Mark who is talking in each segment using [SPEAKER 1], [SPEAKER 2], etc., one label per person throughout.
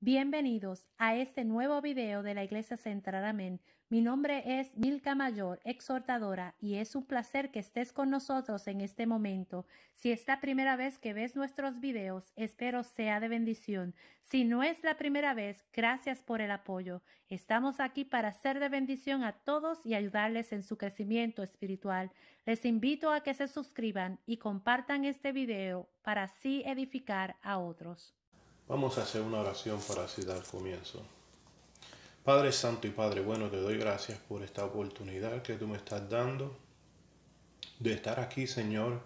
[SPEAKER 1] Bienvenidos a este nuevo video de la Iglesia Central Amén. Mi nombre es Milka Mayor, exhortadora, y es un placer que estés con nosotros en este momento. Si es la primera vez que ves nuestros videos, espero sea de bendición. Si no es la primera vez, gracias por el apoyo. Estamos aquí para ser de bendición a todos y ayudarles en su crecimiento espiritual. Les invito a que se suscriban y compartan este video para así edificar a otros.
[SPEAKER 2] Vamos a hacer una oración para así dar comienzo. Padre Santo y Padre Bueno, te doy gracias por esta oportunidad que tú me estás dando de estar aquí, Señor,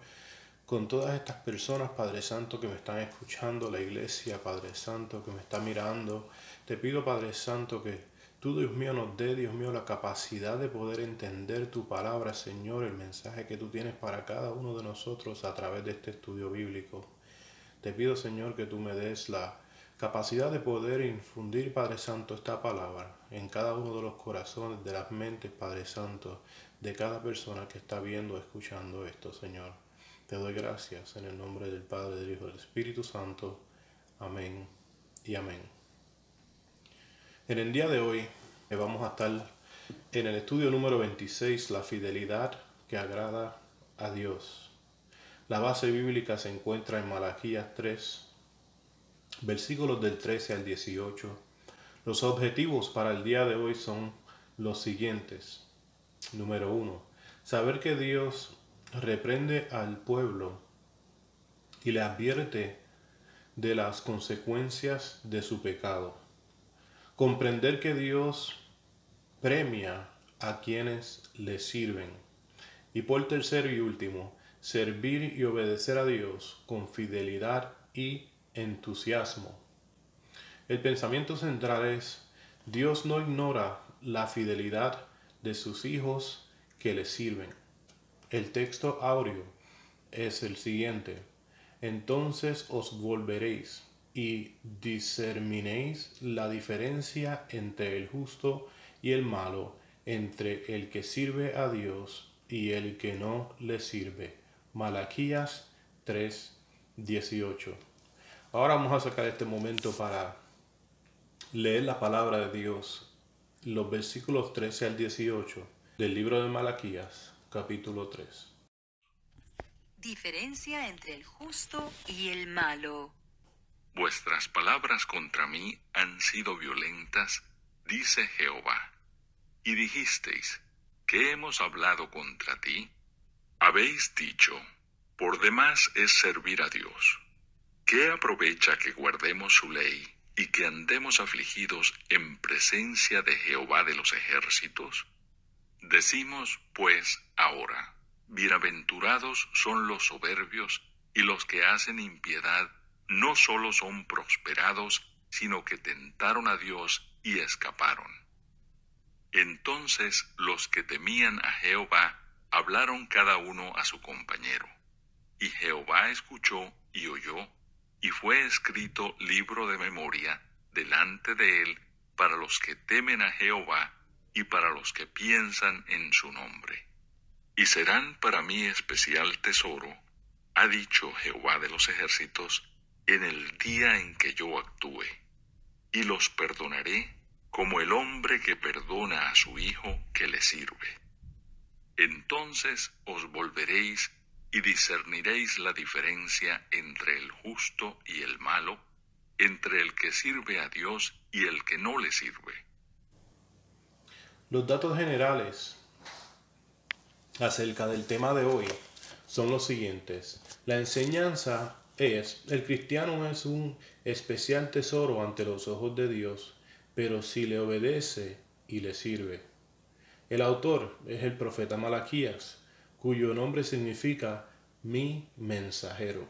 [SPEAKER 2] con todas estas personas, Padre Santo, que me están escuchando, la iglesia, Padre Santo, que me está mirando. Te pido, Padre Santo, que tú, Dios mío, nos dé, Dios mío, la capacidad de poder entender tu palabra, Señor, el mensaje que tú tienes para cada uno de nosotros a través de este estudio bíblico. Te pido, Señor, que tú me des la capacidad de poder infundir, Padre Santo, esta palabra en cada uno de los corazones, de las mentes, Padre Santo, de cada persona que está viendo o escuchando esto, Señor. Te doy gracias en el nombre del Padre, del Hijo y del Espíritu Santo. Amén y amén. En el día de hoy vamos a estar en el estudio número 26, la fidelidad que agrada a Dios. La base bíblica se encuentra en Malaquías 3, versículos del 13 al 18. Los objetivos para el día de hoy son los siguientes. Número 1. Saber que Dios reprende al pueblo y le advierte de las consecuencias de su pecado. Comprender que Dios premia a quienes le sirven. Y por tercero y último, servir y obedecer a Dios con fidelidad y entusiasmo. El pensamiento central es: Dios no ignora la fidelidad de sus hijos que le sirven. El texto áureo es el siguiente: entonces os volveréis y discerniréis la diferencia entre el justo y el malo, entre el que sirve a Dios y el que no le sirve. Malaquías 3:18. Ahora vamos a sacar este momento para leer la palabra de Dios, los versículos 13 al 18 del libro de Malaquías, capítulo 3.
[SPEAKER 3] Diferencia entre el justo y el malo.
[SPEAKER 4] Vuestras palabras contra mí han sido violentas, dice Jehová. Y dijisteis: ¿qué hemos hablado contra ti? Habéis dicho: por demás es servir a Dios. ¿Qué aprovecha que guardemos su ley y que andemos afligidos en presencia de Jehová de los ejércitos? Decimos, pues, ahora: bienaventurados son los soberbios, y los que hacen impiedad no solo son prosperados, sino que tentaron a Dios y escaparon. Entonces los que temían a Jehová hablaron cada uno a su compañero. Y Jehová escuchó y oyó, y fue escrito libro de memoria delante de él para los que temen a Jehová y para los que piensan en su nombre. Y serán para mí especial tesoro, ha dicho Jehová de los ejércitos, en el día en que yo actúe. Y los perdonaré como el hombre que perdona a su hijo que le sirve. Entonces os volveréis y discerniréis la diferencia entre el justo y el malo, entre el que sirve a Dios y el que no le sirve.
[SPEAKER 2] Los datos generales acerca del tema de hoy son los siguientes. La enseñanza es: el cristiano es un especial tesoro ante los ojos de Dios, pero si le obedece y le sirve. El autor es el profeta Malaquías, cuyo nombre significa mi mensajero.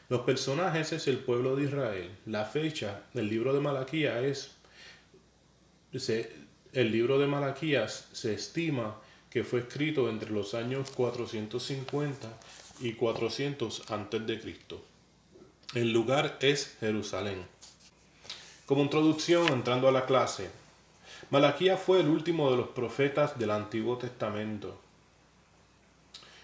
[SPEAKER 2] Los personajes es el pueblo de Israel. La fecha del libro de Malaquías el libro de Malaquías se estima que fue escrito entre los años 450 y 400 antes de Cristo. El lugar es Jerusalén. Como introducción, entrando a la clase, Malaquías fue el último de los profetas del Antiguo Testamento.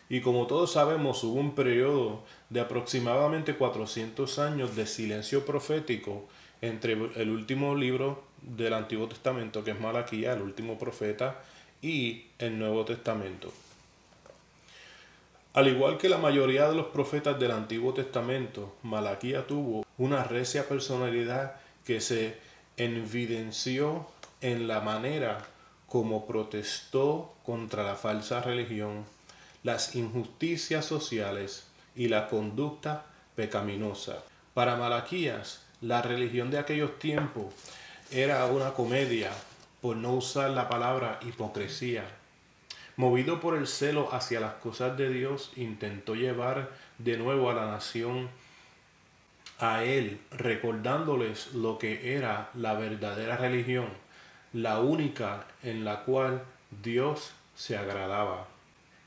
[SPEAKER 2] Y como todos sabemos, hubo un periodo de aproximadamente 400 años de silencio profético entre el último libro del Antiguo Testamento, que es Malaquías, el último profeta, y el Nuevo Testamento. Al igual que la mayoría de los profetas del Antiguo Testamento, Malaquías tuvo una recia personalidad que se evidenció en la manera como protestó contra la falsa religión, las injusticias sociales y la conducta pecaminosa. Para Malaquías, la religión de aquellos tiempos era una comedia, por no usar la palabra hipocresía. Movido por el celo hacia las cosas de Dios, intentó llevar de nuevo a la nación a él, recordándoles lo que era la verdadera religión, la única en la cual Dios se agradaba.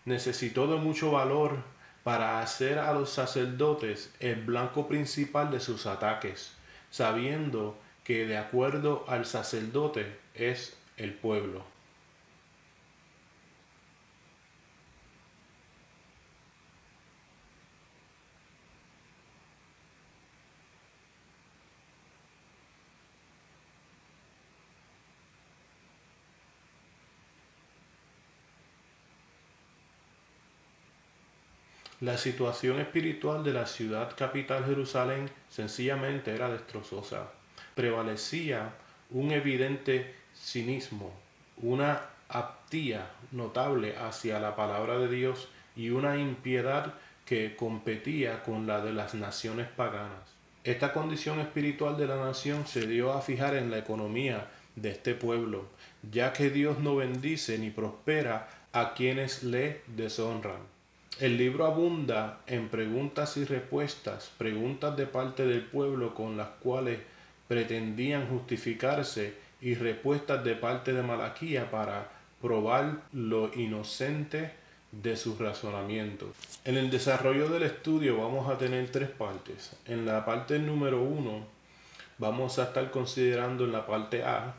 [SPEAKER 2] Necesitó de mucho valor para hacer a los sacerdotes el blanco principal de sus ataques, sabiendo que de acuerdo al sacerdote es el pueblo. La situación espiritual de la ciudad capital Jerusalén sencillamente era desastrosa. Prevalecía un evidente cinismo, una apatía notable hacia la palabra de Dios y una impiedad que competía con la de las naciones paganas. Esta condición espiritual de la nación se dio a fijar en la economía de este pueblo, ya que Dios no bendice ni prospera a quienes le deshonran. El libro abunda en preguntas y respuestas, preguntas de parte del pueblo con las cuales pretendían justificarse y respuestas de parte de Malaquías para probar lo inocente de sus razonamientos. En el desarrollo del estudio vamos a tener tres partes. En la parte número 1 vamos a estar considerando en la parte A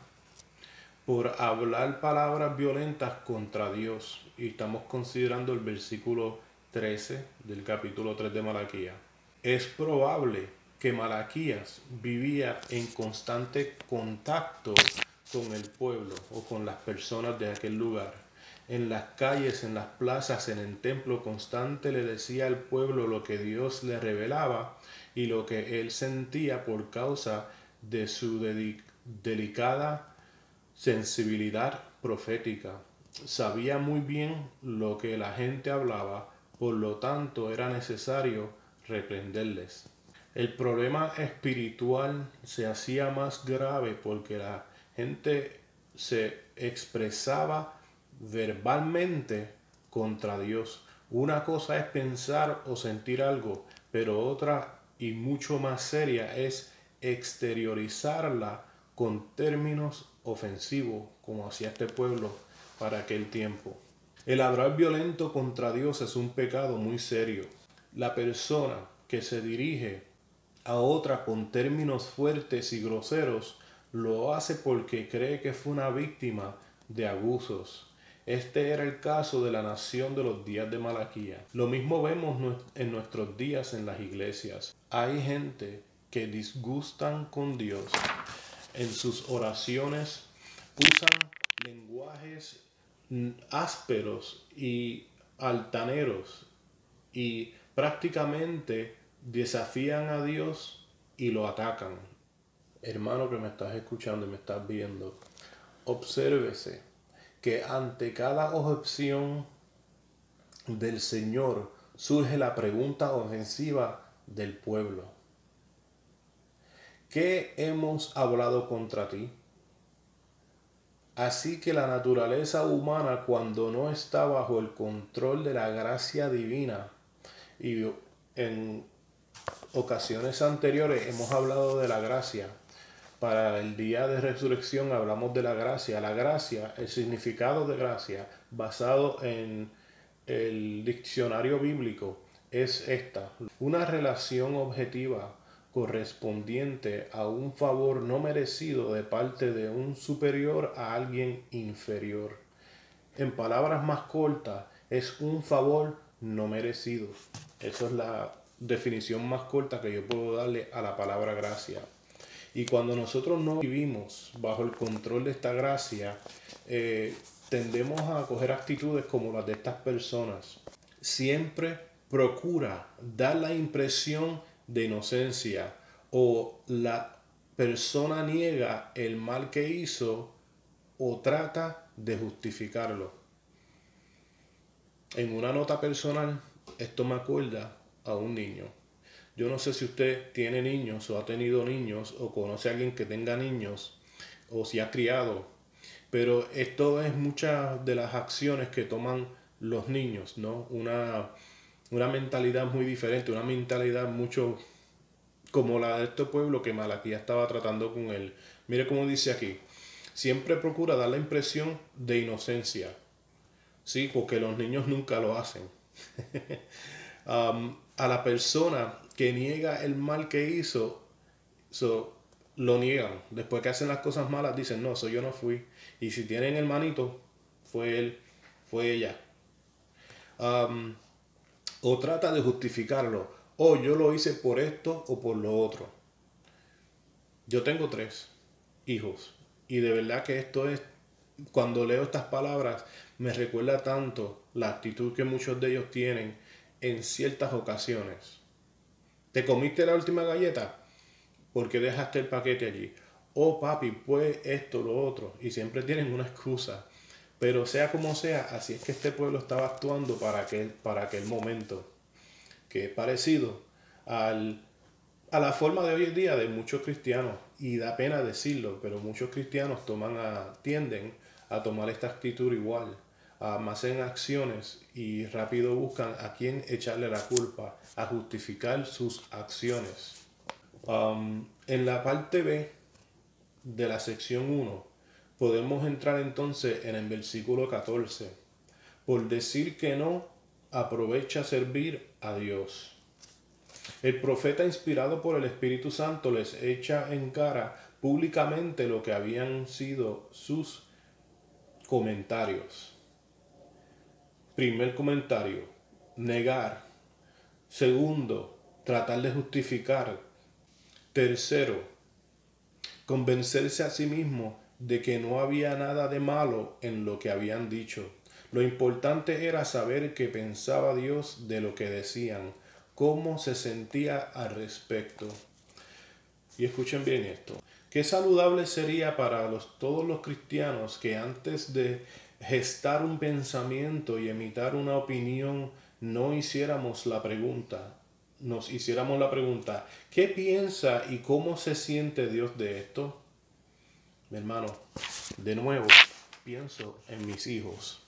[SPEAKER 2] por hablar palabras violentas contra Dios, y estamos considerando el versículo 13 del capítulo 3 de Malaquías. Es probable que Malaquías vivía en constante contacto con el pueblo o con las personas de aquel lugar. En las calles, en las plazas, en el templo constante le decía al pueblo lo que Dios le revelaba y lo que él sentía por causa de su delicada sensibilidad profética. Sabía muy bien lo que la gente hablaba, por lo tanto era necesario reprenderles. El problema espiritual se hacía más grave porque la gente se expresaba verbalmente contra Dios. Una cosa es pensar o sentir algo, pero otra y mucho más seria es exteriorizarla con términos ofensivos, como hacía este pueblo para aquel tiempo. El hablar violento contra Dios es un pecado muy serio. La persona que se dirige a otra con términos fuertes y groseros lo hace porque cree que fue una víctima de abusos. Este era el caso de la nación de los días de Malaquías. Lo mismo vemos en nuestros días en las iglesias. Hay gente que disgustan con Dios. En sus oraciones usan lenguajes ásperos y altaneros y prácticamente desafían a Dios y lo atacan. Hermano que me estás escuchando y me estás viendo, obsérvese que ante cada objeción del Señor surge la pregunta ofensiva del pueblo. ¿Qué hemos hablado contra ti? Así que la naturaleza humana, cuando no está bajo el control de la gracia divina, y en ocasiones anteriores hemos hablado de la gracia, para el día de resurrección hablamos de la gracia. La gracia, el significado de gracia, basado en el diccionario bíblico, es esta: una relación objetiva correspondiente a un favor no merecido de parte de un superior a alguien inferior. En palabras más cortas, es un favor no merecido. Esa es la definición más corta que yo puedo darle a la palabra gracia. Y cuando nosotros no vivimos bajo el control de esta gracia, tendemos a coger actitudes como las de estas personas. Siempre procura dar la impresión de inocencia, o la persona niega el mal que hizo o trata de justificarlo. En una nota personal, esto me acuerda a un niño. Yo no sé si usted tiene niños o ha tenido niños o conoce a alguien que tenga niños o si ha criado, pero esto es muchas de las acciones que toman los niños, ¿no? Una mentalidad muy diferente, una mentalidad mucho como la de este pueblo que Malaquías estaba tratando con él. Mire cómo dice aquí: siempre procura dar la impresión de inocencia. Sí, porque los niños nunca lo hacen. A la persona que niega el mal que hizo, lo niegan. Después que hacen las cosas malas, dicen, no, yo no fui. Y si tienen hermanito, fue él, fue ella. O trata de justificarlo. O yo lo hice por esto o por lo otro. Yo tengo 3 hijos. Y de verdad que esto es, cuando leo estas palabras, me recuerda tanto la actitud que muchos de ellos tienen en ciertas ocasiones. ¿Te comiste la última galleta? ¿Por qué dejaste el paquete allí? Oh, papi, pues esto, lo otro. Y siempre tienen una excusa. Pero sea como sea, así es que este pueblo estaba actuando para aquel momento, que es parecido a la forma de hoy en día de muchos cristianos. Y da pena decirlo, pero muchos cristianos tienden a tomar esta actitud igual. Más en acciones y rápido buscan a quién echarle la culpa, a justificar sus acciones. En la parte B de la sección 1 podemos entrar entonces en el versículo 14. Por decir que no, aprovecha servir a Dios. El profeta, inspirado por el Espíritu Santo, les echa en cara públicamente lo que habían sido sus comentarios. Primer comentario: negar. Segundo, tratar de justificar. Tercero, convencerse a sí mismo de que no había nada de malo en lo que habían dicho. Lo importante era saber qué pensaba Dios de lo que decían, cómo se sentía al respecto. Y escuchen bien esto. Qué saludable sería para todos los cristianos que antes de gestar un pensamiento y emitir una opinión nos hiciéramos la pregunta, ¿qué piensa y cómo se siente Dios de esto? Mi hermano, de nuevo, pienso en mis hijos.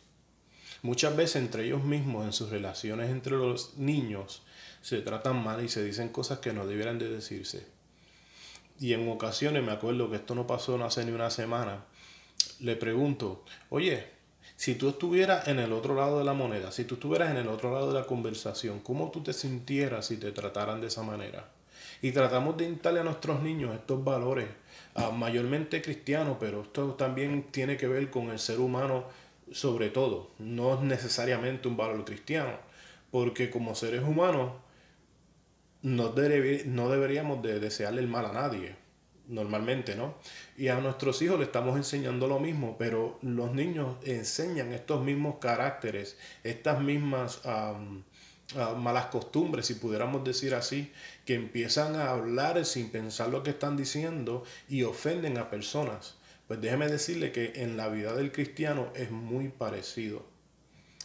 [SPEAKER 2] Muchas veces entre ellos mismos, en sus relaciones entre los niños, se tratan mal y se dicen cosas que no debieran de decirse. Y en ocasiones, me acuerdo que esto no pasó no hace ni una semana, le pregunto, oye, si tú estuvieras en el otro lado de la moneda, si tú estuvieras en el otro lado de la conversación, ¿cómo tú te sintieras si te trataran de esa manera? Y tratamos de instalar a nuestros niños estos valores, mayormente cristianos, pero esto también tiene que ver con el ser humano sobre todo. No es necesariamente un valor cristiano, porque como seres humanos no deberíamos de desearle el mal a nadie, normalmente, ¿no? Y a nuestros hijos le estamos enseñando lo mismo, pero los niños enseñan estos mismos caracteres, estas mismas malas costumbres, si pudiéramos decir así, que empiezan a hablar sin pensar lo que están diciendo y ofenden a personas. Pues déjeme decirle que en la vida del cristiano es muy parecido.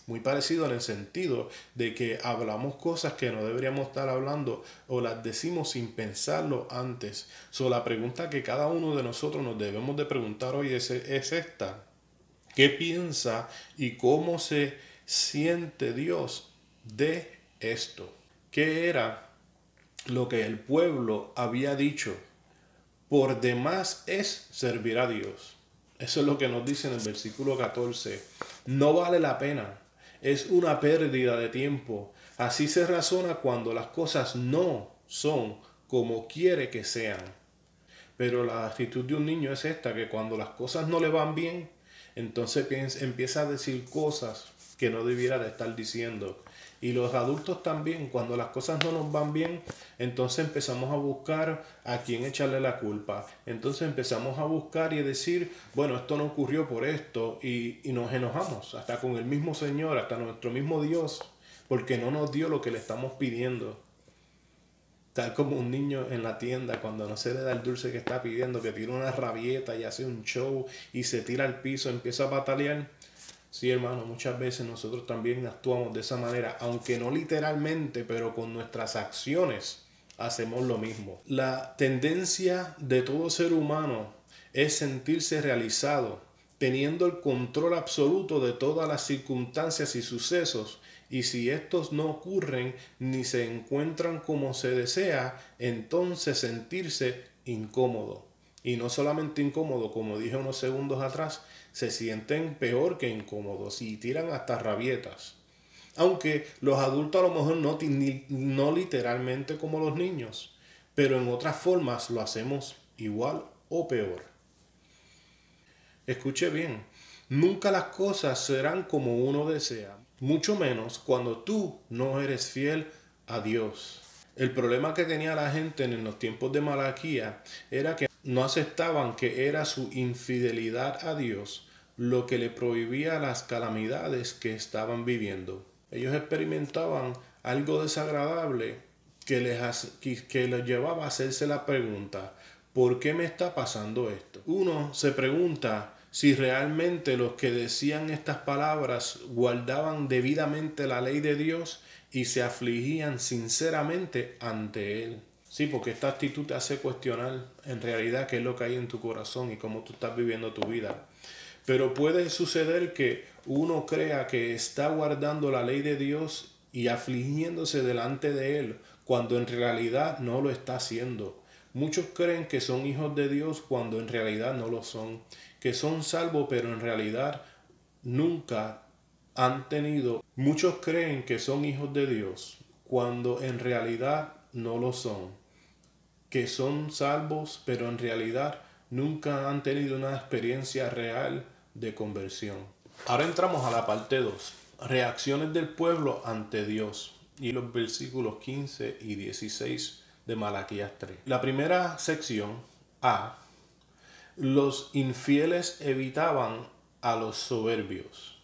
[SPEAKER 2] Muy parecido en el sentido de que hablamos cosas que no deberíamos estar hablando o las decimos sin pensarlo antes. La pregunta que cada uno de nosotros nos debemos de preguntar hoy es esta. ¿Qué piensa y cómo se siente Dios de esto? ¿Qué era lo que el pueblo había dicho? Por demás es servir a Dios. Eso es lo que nos dice en el versículo 14. No vale la pena. Es una pérdida de tiempo. Así se razona cuando las cosas no son como quiere que sean. Pero la actitud de un niño es esta, que cuando las cosas no le van bien, entonces empieza a decir cosas que no debiera de estar diciendo. Y los adultos también, cuando las cosas no nos van bien, entonces empezamos a buscar a quién echarle la culpa. Entonces empezamos a buscar y a decir, bueno, esto no ocurrió por esto, y nos enojamos, hasta con el mismo Señor, hasta nuestro mismo Dios, porque no nos dio lo que le estamos pidiendo. Tal como un niño en la tienda cuando no se le da el dulce que está pidiendo, que tira una rabieta y hace un show y se tira al piso, empieza a patalear. Sí, hermano, muchas veces nosotros también actuamos de esa manera, aunque no literalmente, pero con nuestras acciones hacemos lo mismo. La tendencia de todo ser humano es sentirse realizado, teniendo el control absoluto de todas las circunstancias y sucesos, y si estos no ocurren ni se encuentran como se desea, entonces sentirse incómodo. Y no solamente incómodo, como dije unos segundos atrás, se sienten peor que incómodos y tiran hasta rabietas. Aunque los adultos a lo mejor no literalmente como los niños, pero en otras formas lo hacemos igual o peor. Escuche bien, nunca las cosas serán como uno desea, mucho menos cuando tú no eres fiel a Dios. El problema que tenía la gente en los tiempos de Malaquía era que no aceptaban que era su infidelidad a Dios lo que le prohibía las calamidades que estaban viviendo. Ellos experimentaban algo desagradable que les llevaba a hacerse la pregunta, ¿por qué me está pasando esto? Uno se pregunta si realmente los que decían estas palabras guardaban debidamente la ley de Dios y se afligían sinceramente ante Él. Sí, porque esta actitud te hace cuestionar en realidad qué es lo que hay en tu corazón y cómo tú estás viviendo tu vida. Pero puede suceder que uno crea que está guardando la ley de Dios y afligiéndose delante de Él, cuando en realidad no lo está haciendo. Muchos creen que son hijos de Dios cuando en realidad no lo son, que son salvos pero en realidad nunca han tenido. Muchos creen que son hijos de Dios cuando en realidad no lo son, que son salvos pero en realidad nunca han tenido una experiencia real de conversión. Ahora entramos a la parte 2, reacciones del pueblo ante Dios, y los versículos 15 y 16 de Malaquías 3. La primera sección, A, los infieles evitaban a los soberbios.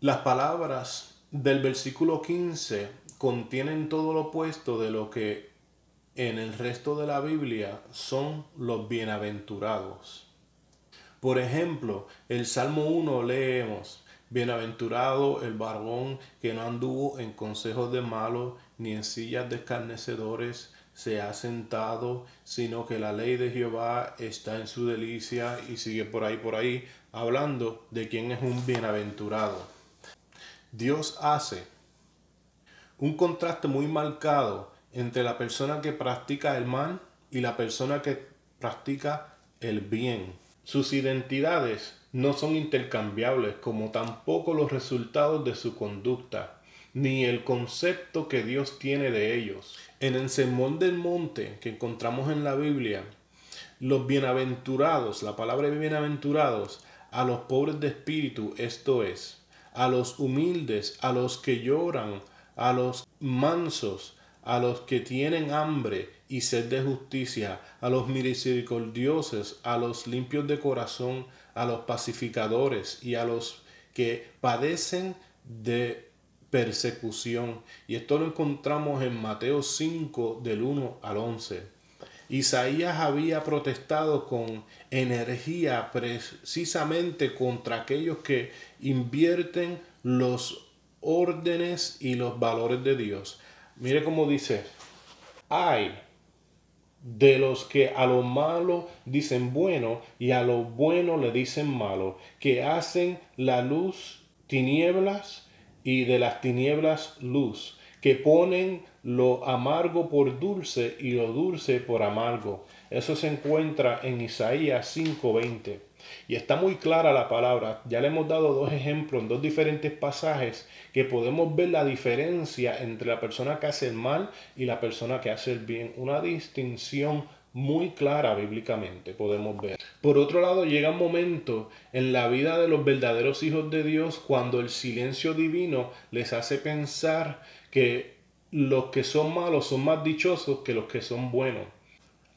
[SPEAKER 2] Las palabras del versículo 15 contienen todo lo opuesto de lo que en el resto de la Biblia son los bienaventurados. Por ejemplo, el Salmo 1 leemos: bienaventurado el varón que no anduvo en consejos de malos, ni en sillas de escarnecedores se ha sentado, sino que la ley de Jehová está en su delicia, y sigue por ahí, hablando de quién es un bienaventurado. Dios hace un contraste muy marcado entre la persona que practica el mal y la persona que practica el bien. Sus identidades no son intercambiables, como tampoco los resultados de su conducta, ni el concepto que Dios tiene de ellos. En el Sermón del Monte que encontramos en la Biblia, los bienaventurados, la palabra bienaventurados, a los pobres de espíritu, esto es, a los humildes, a los que lloran, a los mansos, a los que tienen hambre y sed de justicia, a los misericordiosos, a los limpios de corazón, a los pacificadores y a los que padecen de persecución. Y esto lo encontramos en Mateo 5 del 1 al 11. Isaías había protestado con energía precisamente contra aquellos que invierten los órdenes y los valores de Dios. Mire cómo dice: ay de los que a lo malo dicen bueno y a lo bueno le dicen malo, que hacen la luz tinieblas y de las tinieblas luz, que ponen lo amargo por dulce y lo dulce por amargo. Eso se encuentra en Isaías 5:20. Y está muy clara la palabra. Ya le hemos dado dos ejemplos en dos diferentes pasajes que podemos ver la diferencia entre la persona que hace el mal y la persona que hace el bien. Una distinción muy clara bíblicamente, podemos ver. Por otro lado, llega un momento en la vida de los verdaderos hijos de Dios cuando el silencio divino les hace pensar que los que son malos son más dichosos que los que son buenos.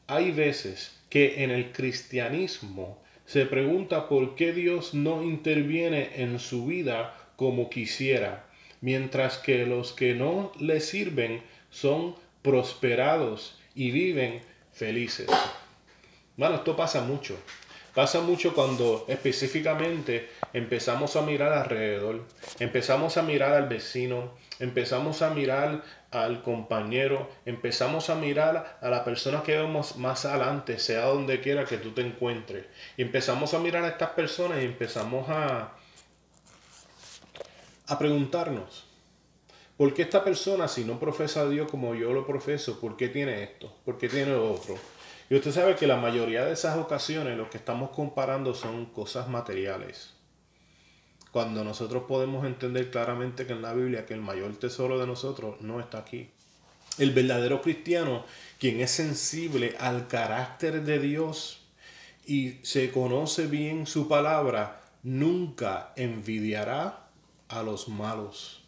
[SPEAKER 2] Hay veces que en el cristianismo se pregunta por qué Dios no interviene en su vida como quisiera, mientras que los que no le sirven son prosperados y viven felices. Bueno, esto pasa mucho. Pasa mucho cuando específicamente empezamos a mirar alrededor, empezamos a mirar al vecino, empezamos a mirar al compañero, empezamos a mirar a la persona que vemos más adelante, sea donde quiera que tú te encuentres. Y empezamos a mirar a estas personas y empezamos a preguntarnos, ¿por qué esta persona, si no profesa a Dios como yo lo profeso, por qué tiene esto? ¿Por qué tiene lo otro? Y usted sabe que la mayoría de esas ocasiones lo que estamos comparando son cosas materiales. Cuando nosotros podemos entender claramente que en la Biblia que el mayor tesoro de nosotros no está aquí. El verdadero cristiano, quien es sensible al carácter de Dios y se conoce bien su palabra, nunca envidiará a los malos.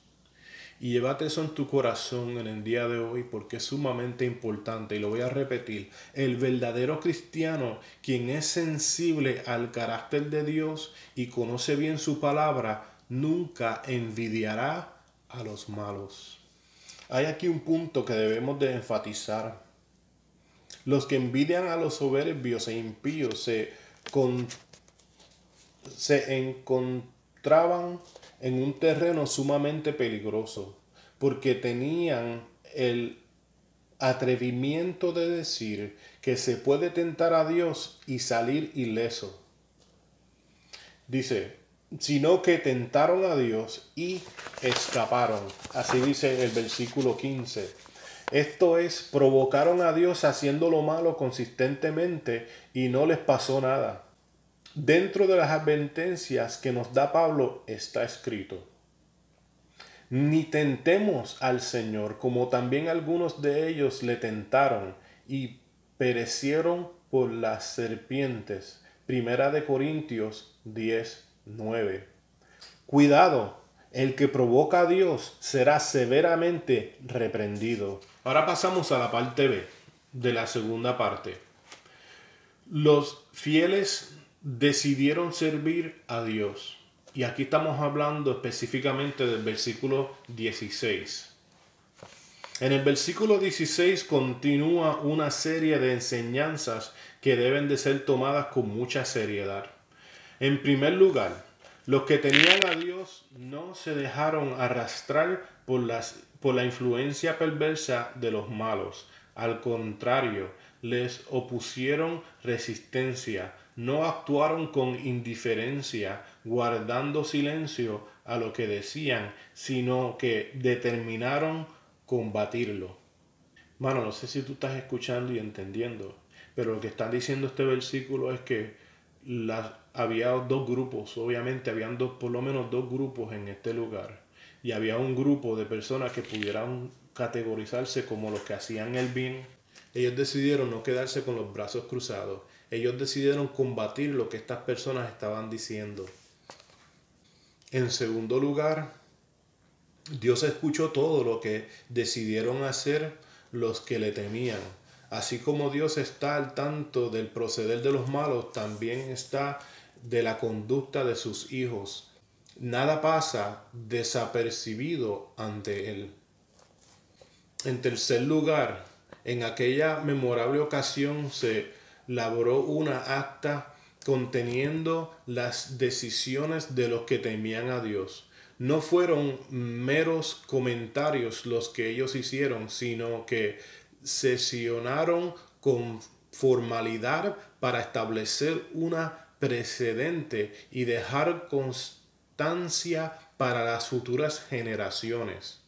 [SPEAKER 2] Y llévate eso en tu corazón en el día de hoy porque es sumamente importante y lo voy a repetir. El verdadero cristiano, quien es sensible al carácter de Dios y conoce bien su palabra, nunca envidiará a los malos. Hay aquí un punto que debemos de enfatizar. Los que envidian a los soberbios e impíos se encontraban en un terreno sumamente peligroso, porque tenían el atrevimiento de decir que se puede tentar a Dios y salir ileso. Dice, sino que tentaron a Dios y escaparon. Así dice el versículo 15. Esto es, provocaron a Dios haciendo lo malo consistentemente y no les pasó nada. Dentro de las advertencias que nos da Pablo está escrito: ni tentemos al Señor, como también algunos de ellos le tentaron y perecieron por las serpientes. Primera de Corintios 10:9. Cuidado, el que provoca a Dios será severamente reprendido. Ahora pasamos a la parte B de la segunda parte. Los fieles decidieron servir a Dios. Y aquí estamos hablando específicamente del versículo 16. En el versículo 16 continúa una serie de enseñanzas que deben de ser tomadas con mucha seriedad. En primer lugar, los que tenían a Dios no se dejaron arrastrar por la influencia perversa de los malos. Al contrario, les opusieron resistencia, no actuaron con indiferencia, guardando silencio a lo que decían, sino que determinaron combatirlo. Mano, no sé si tú estás escuchando y entendiendo, pero lo que está diciendo este versículo es que había dos grupos, obviamente habían por lo menos dos grupos en este lugar, y había un grupo de personas que pudieran categorizarse como los que hacían el bien. Ellos decidieron no quedarse con los brazos cruzados. Ellos decidieron combatir lo que estas personas estaban diciendo. En segundo lugar, Dios escuchó todo lo que decidieron hacer los que le temían. Así como Dios está al tanto del proceder de los malos, también está de la conducta de sus hijos. Nada pasa desapercibido ante Él. En tercer lugar, en aquella memorable ocasión se elaboró una acta conteniendo las decisiones de los que temían a Dios. No fueron meros comentarios los que ellos hicieron, sino que sesionaron con formalidad para establecer una precedente y dejar constancia para las futuras generaciones.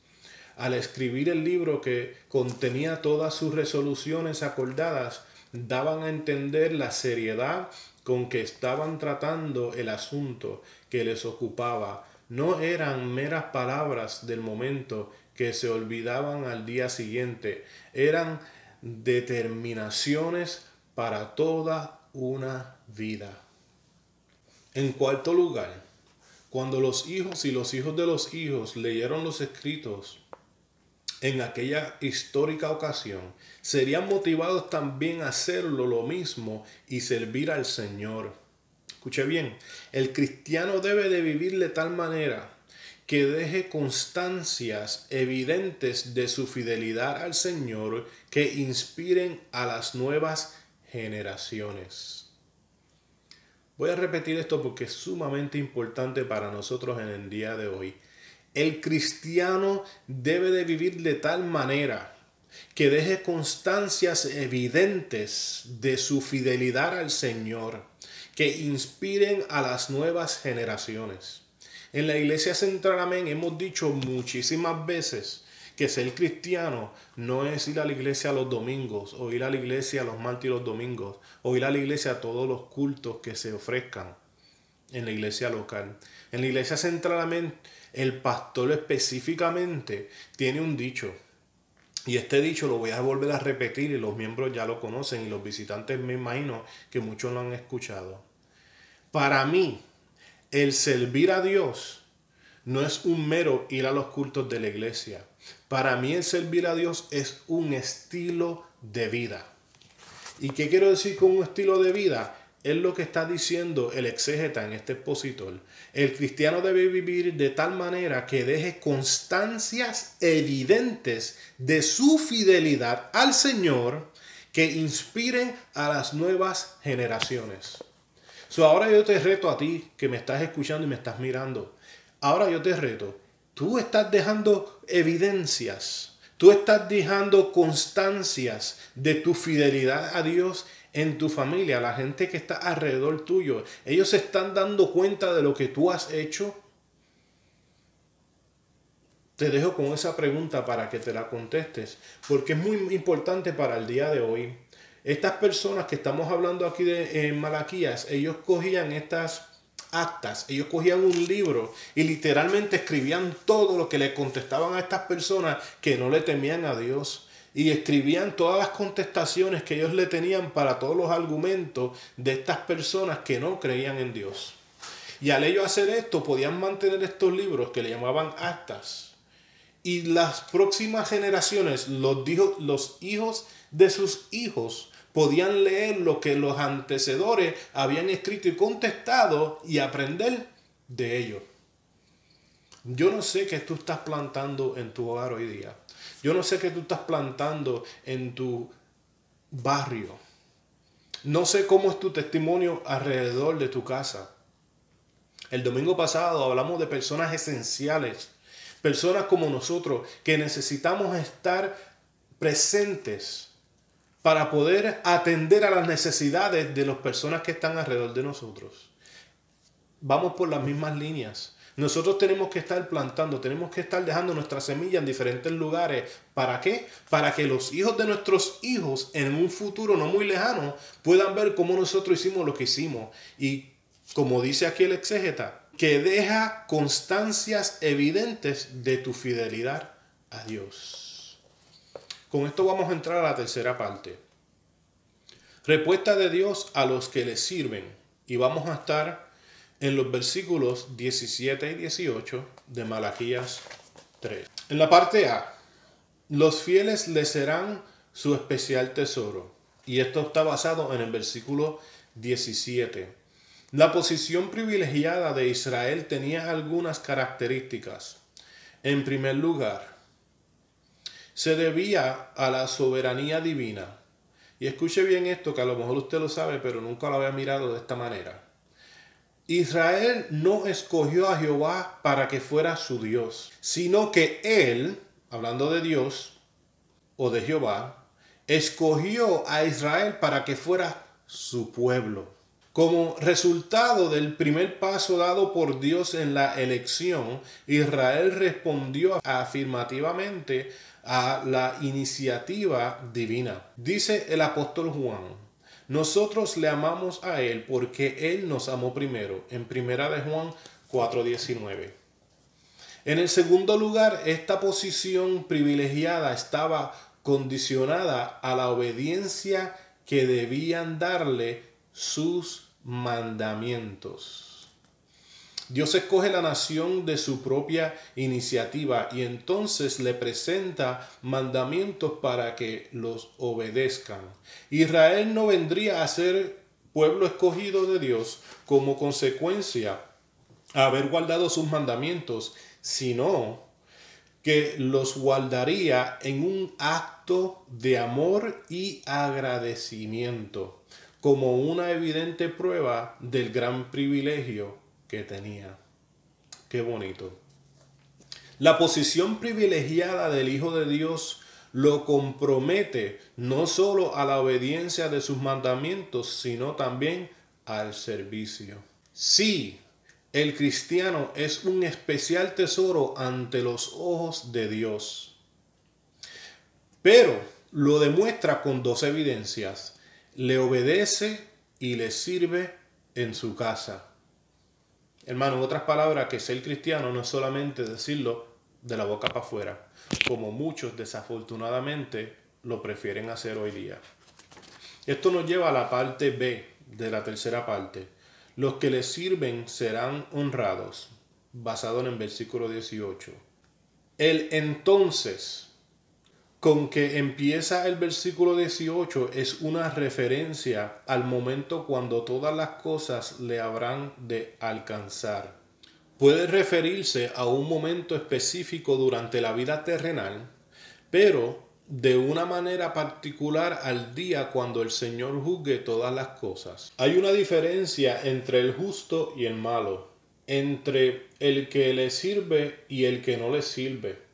[SPEAKER 2] Al escribir el libro que contenía todas sus resoluciones acordadas, daban a entender la seriedad con que estaban tratando el asunto que les ocupaba. No eran meras palabras del momento que se olvidaban al día siguiente, eran determinaciones para toda una vida. En cuarto lugar, cuando los hijos y los hijos de los hijos leyeron los escritos en aquella histórica ocasión, serían motivados también a hacerlo lo mismo y servir al Señor. Escuche bien, el cristiano debe de vivir de tal manera que deje constancias evidentes de su fidelidad al Señor que inspiren a las nuevas generaciones. Voy a repetir esto porque es sumamente importante para nosotros en el día de hoy. El cristiano debe de vivir de tal manera que deje constancias evidentes de su fidelidad al Señor, que inspiren a las nuevas generaciones. En la Iglesia Central Amén hemos dicho muchísimas veces que ser cristiano no es ir a la iglesia los domingos, o ir a la iglesia los martes y los domingos, o ir a la iglesia a todos los cultos que se ofrezcan en la iglesia local. En la Iglesia Central Amén, el pastor específicamente tiene un dicho. Y este dicho lo voy a volver a repetir y los miembros ya lo conocen y los visitantes me imagino que muchos lo han escuchado. Para mí, el servir a Dios no es un mero ir a los cultos de la iglesia. Para mí el servir a Dios es un estilo de vida. ¿Y qué quiero decir con un estilo de vida? Es lo que está diciendo el exégeta en este expositor. El cristiano debe vivir de tal manera que deje constancias evidentes de su fidelidad al Señor que inspiren a las nuevas generaciones. Ahora yo te reto a ti que me estás escuchando y me estás mirando. Ahora yo te reto. Tú estás dejando evidencias. Tú estás dejando constancias de tu fidelidad a Dios en tu familia, la gente que está alrededor tuyo. Ellos se están dando cuenta de lo que tú has hecho. Te dejo con esa pregunta para que te la contestes, porque es muy importante para el día de hoy. Estas personas que estamos hablando aquí de Malaquías, ellos cogían estas actas, ellos cogían un libro y literalmente escribían todo lo que le contestaban a estas personas que no le temían a Dios. Y escribían todas las contestaciones que ellos le tenían para todos los argumentos de estas personas que no creían en Dios. Y al ellos hacer esto, podían mantener estos libros que le llamaban actas. Y las próximas generaciones, los hijos de sus hijos, podían leer lo que los antecesores habían escrito y contestado y aprender de ellos. Yo no sé qué tú estás plantando en tu hogar hoy día. Yo no sé qué tú estás plantando en tu barrio. No sé cómo es tu testimonio alrededor de tu casa. El domingo pasado hablamos de personas esenciales. Personas como nosotros que necesitamos estar presentes para poder atender a las necesidades de las personas que están alrededor de nosotros. Vamos por las mismas líneas. Nosotros tenemos que estar plantando, tenemos que estar dejando nuestra semilla en diferentes lugares. ¿Para qué? Para que los hijos de nuestros hijos en un futuro no muy lejano puedan ver cómo nosotros hicimos lo que hicimos. Y como dice aquí el exégeta, que deja constancias evidentes de tu fidelidad a Dios. Con esto vamos a entrar a la tercera parte. Respuesta de Dios a los que le sirven. Y vamos a estar en los versículos 17 y 18 de Malaquías 3. En la parte A, los fieles le serán su especial tesoro. Y esto está basado en el versículo 17. La posición privilegiada de Israel tenía algunas características. En primer lugar, se debía a la soberanía divina. Y escuche bien esto, que a lo mejor usted lo sabe, pero nunca lo había mirado de esta manera. Israel no escogió a Jehová para que fuera su Dios, sino que Él, hablando de Dios o de Jehová, escogió a Israel para que fuera su pueblo. Como resultado del primer paso dado por Dios en la elección, Israel respondió afirmativamente a la iniciativa divina. Dice el apóstol Juan: nosotros le amamos a Él porque Él nos amó primero. En 1 Juan 4:19. En el segundo lugar, esta posición privilegiada estaba condicionada a la obediencia que debían darle sus mandamientos. Dios escoge la nación de su propia iniciativa y entonces le presenta mandamientos para que los obedezcan. Israel no vendría a ser pueblo escogido de Dios como consecuencia a haber guardado sus mandamientos, sino que los guardaría en un acto de amor y agradecimiento, como una evidente prueba del gran privilegio que tenía. Qué bonito. La posición privilegiada del Hijo de Dios lo compromete no solo a la obediencia de sus mandamientos, sino también al servicio. Sí, el cristiano es un especial tesoro ante los ojos de Dios, pero lo demuestra con dos evidencias: le obedece y le sirve en su casa. Hermano, en otras palabras, que ser cristiano no es solamente decirlo de la boca para afuera, como muchos desafortunadamente lo prefieren hacer hoy día. Esto nos lleva a la parte B de la tercera parte. Los que les sirven serán honrados, basado en el versículo 18. El entonces con que empieza el versículo 18 es una referencia al momento cuando todas las cosas le habrán de alcanzar. Puede referirse a un momento específico durante la vida terrenal, pero de una manera particular al día cuando el Señor juzgue todas las cosas. Hay una diferencia entre el justo y el malo, entre el que le sirve y el que no le sirve.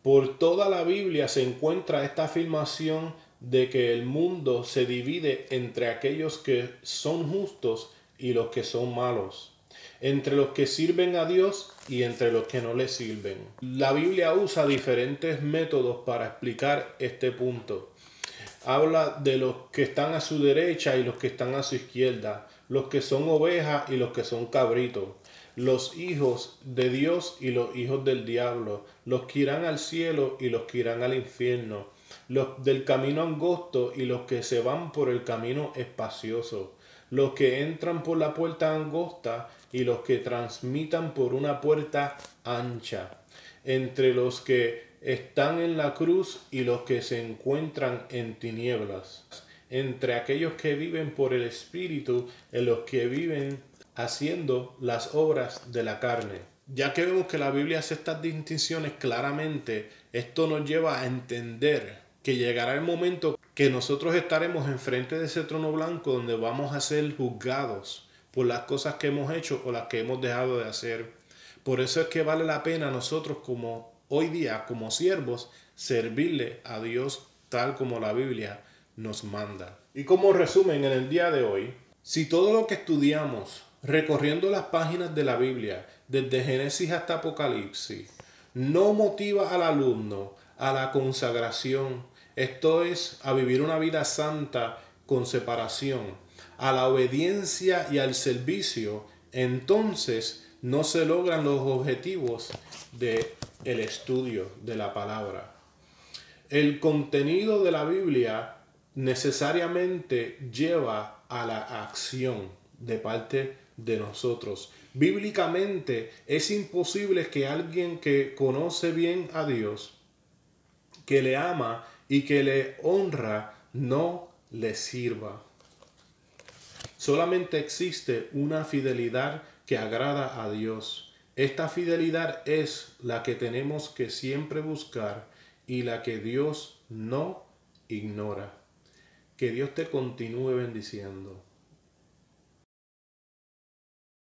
[SPEAKER 2] Por toda la Biblia se encuentra esta afirmación de que el mundo se divide entre aquellos que son justos y los que son malos, entre los que sirven a Dios y entre los que no le sirven. La Biblia usa diferentes métodos para explicar este punto. Habla de los que están a su derecha y los que están a su izquierda, los que son ovejas y los que son cabritos, los hijos de Dios y los hijos del diablo, los que irán al cielo y los que irán al infierno, los del camino angosto y los que se van por el camino espacioso, los que entran por la puerta angosta y los que transmitan por una puerta ancha, entre los que están en la cruz y los que se encuentran en tinieblas, entre aquellos que viven por el Espíritu y los que viven haciendo las obras de la carne. Ya que vemos que la Biblia hace estas distinciones claramente, esto nos lleva a entender que llegará el momento que nosotros estaremos enfrente de ese trono blanco donde vamos a ser juzgados por las cosas que hemos hecho o las que hemos dejado de hacer. Por eso es que vale la pena nosotros como hoy día, como siervos, servirle a Dios tal como la Biblia nos manda. Y como resumen en el día de hoy, si todo lo que estudiamos recorriendo las páginas de la Biblia, desde Génesis hasta Apocalipsis, no motiva al alumno a la consagración, esto es, a vivir una vida santa con separación, a la obediencia y al servicio, entonces no se logran los objetivos del estudio de la palabra. El contenido de la Biblia necesariamente lleva a la acción de parte de nosotros. Bíblicamente es imposible que alguien que conoce bien a Dios, que le ama y que le honra, no le sirva. Solamente existe una fidelidad que agrada a Dios. Esta fidelidad es la que tenemos que siempre buscar y la que Dios no ignora. Que Dios te continúe bendiciendo.